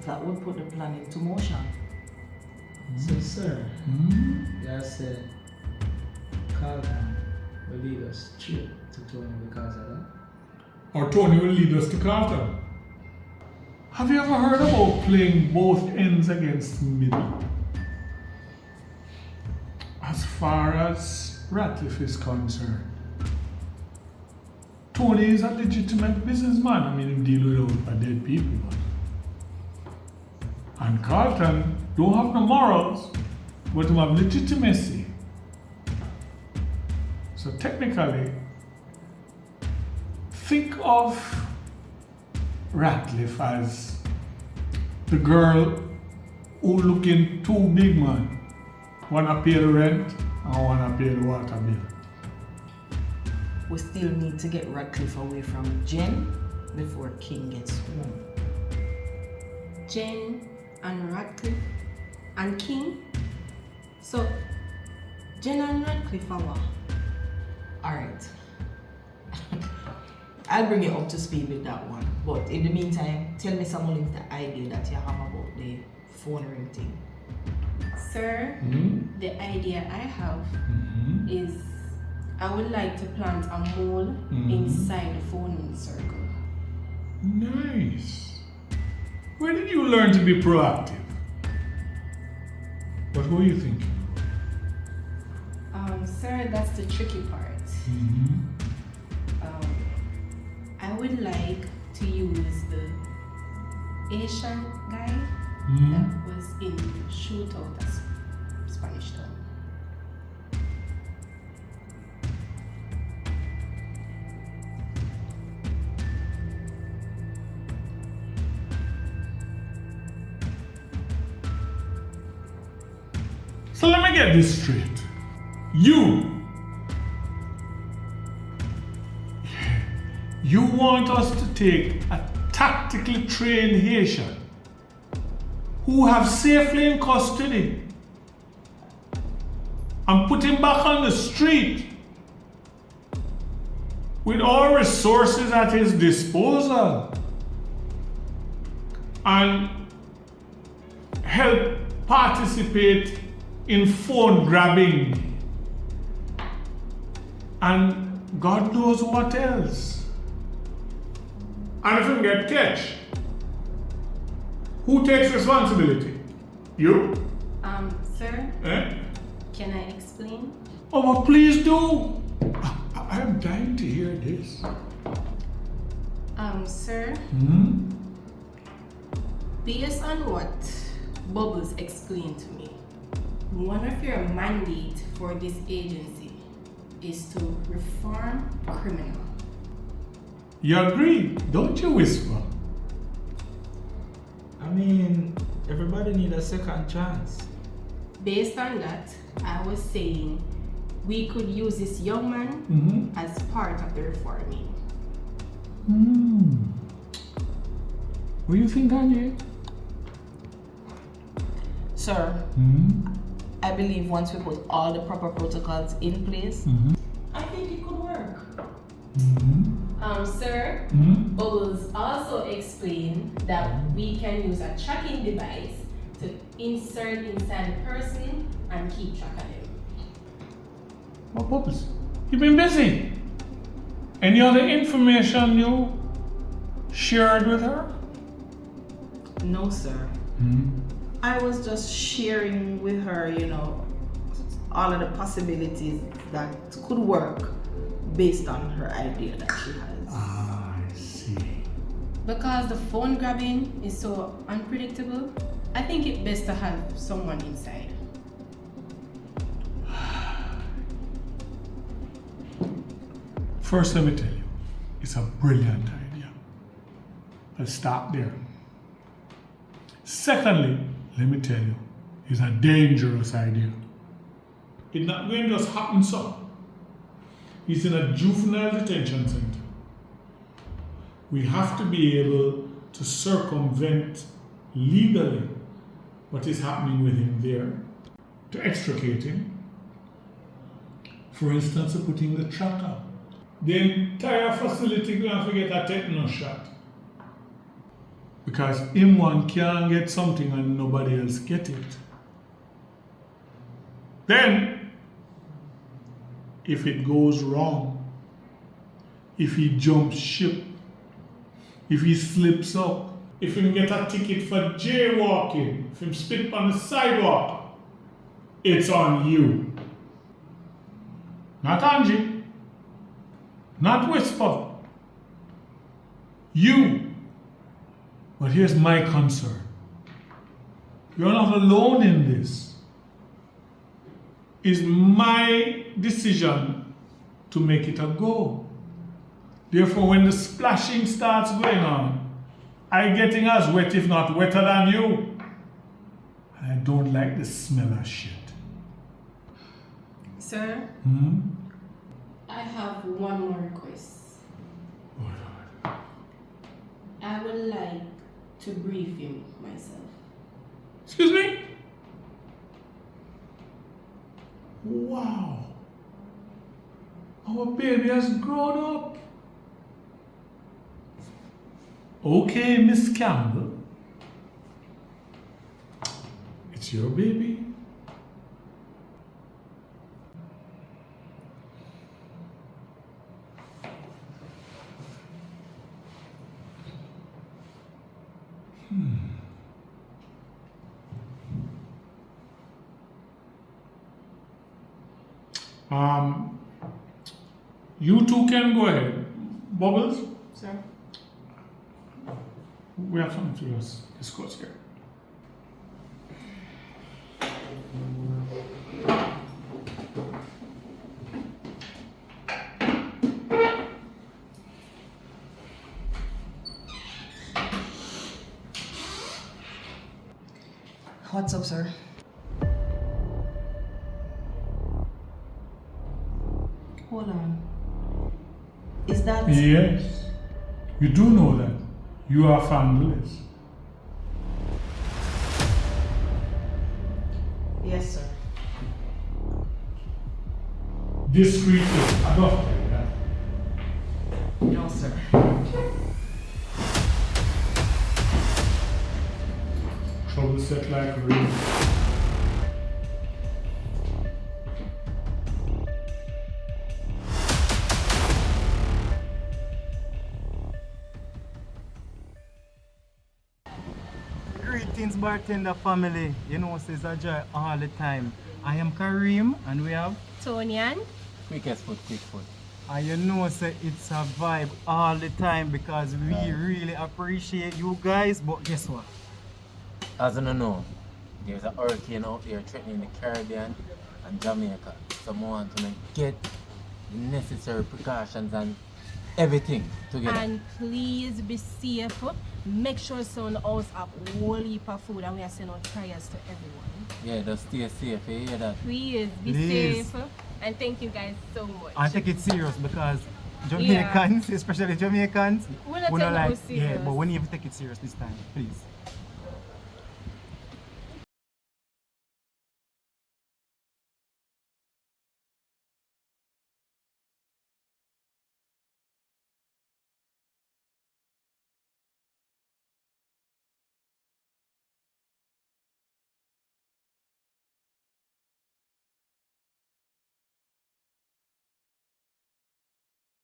that would put the plan into motion. So, sir, you said Carlton will lead us straight to Tony because of that? Or Tony will lead us to Carlton. Have you ever heard about playing both ends against the middle? As far as Ratcliffe is concerned, Tony is a legitimate businessman. I mean, he deals with dead people. And Carlton don't have the morals, but he have legitimacy. So technically, think of Ratcliffe as the girl who looking too big, man. Wanna pay the rent and wanna pay the water bill. We still need to get Ratcliffe away from Jen before King gets home. Jen and Ratcliffe and King? So, Jen and Ratcliffe are what? Alright. I'll bring you up to speed with that one. But in the meantime, tell me some of the idea that you have about the phone ring thing. Sir, the idea I have is I would like to plant a mole inside the phone circle. Nice. Where did you learn to be proactive? What were you thinking? Sir, that's the tricky part. I would like to use the Asian guy that was in Shootout at Spanish Town. So let me get this straight. You want us to take a tactically trained Haitian who have safely in custody and put him back on the street with all resources at his disposal and help participate in phone grabbing and God knows what else. And if you get catch, who takes responsibility? You? Sir, Eh? can I explain? Oh, well, please do. I am dying to hear this. Sir, based on what Bubbles explained to me, one of your mandate for this agency is to reform criminal. You agree, don't you, Whisper? I mean, everybody needs a second chance. Based on that, I was saying we could use this young man as part of the reforming. What do you think, Angie? Sir, I believe once we put all the proper protocols in place, I think it could work. Sir, Bubbles also explained that we can use a tracking device to insert inside the person and keep track of them. What Bubbles? You've been busy. Any other information you shared with her? No, sir. I was just sharing with her, all of the possibilities that could work based on her idea that she has. I see. Because the phone grabbing is so unpredictable, I think it's best to have someone inside. First, let me tell you, it's a brilliant idea. Let's start there. Secondly, let me tell you, it's a dangerous idea. It's not going to just happen so. He's in a juvenile detention center. We have to be able to circumvent legally what is happening with him there, to extricate him. For instance, putting the tracker. The entire facility going to get a tetanus shot. Because him one can't get something and nobody else get it. Then, if it goes wrong, if he jumps ship, if he slips up, if he get a ticket for jaywalking, if he spit on the sidewalk, it's on you. Not Angie, not Whisper, you. But here's my concern. You're not alone in this. It's my decision to make it a go. Therefore, when the splashing starts going on, I'm getting as wet, if not wetter than you. And I don't like the smell of shit. Sir, I have one more request. Oh, Lord. I would like to brief him myself. Excuse me? Wow. Our baby has grown up. Okay, Miss Campbell. It's your baby. You two can go ahead. Bubbles, Sir? we have something to discuss here. What's up, sir? Hold on. Is that... Yes, you do know that. You are familyless. Yes, sir. Discreetly adopted, yeah? No, sir. Trouble set like rain. Greetings, Bartender family. You know, it's a joy all the time. I am Kareem, and we have... Tonian. Quickest foot, quick foot. And you know, say it's a vibe all the time because we really appreciate you guys. But guess what? As you know, there's a hurricane out there threatening the Caribbean and Jamaica. So I want to get the necessary precautions and everything together. And please be safe. Make sure someone else have a whole heap of food and we are sending out prayers to everyone. Yeah, just stay safe, you hear that? Please be Please. safe. And thank you guys so much. And take it serious because Jamaicans, especially Jamaicans, We're not we don't taking it like, serious. yeah, but we need to take it serious this time, please.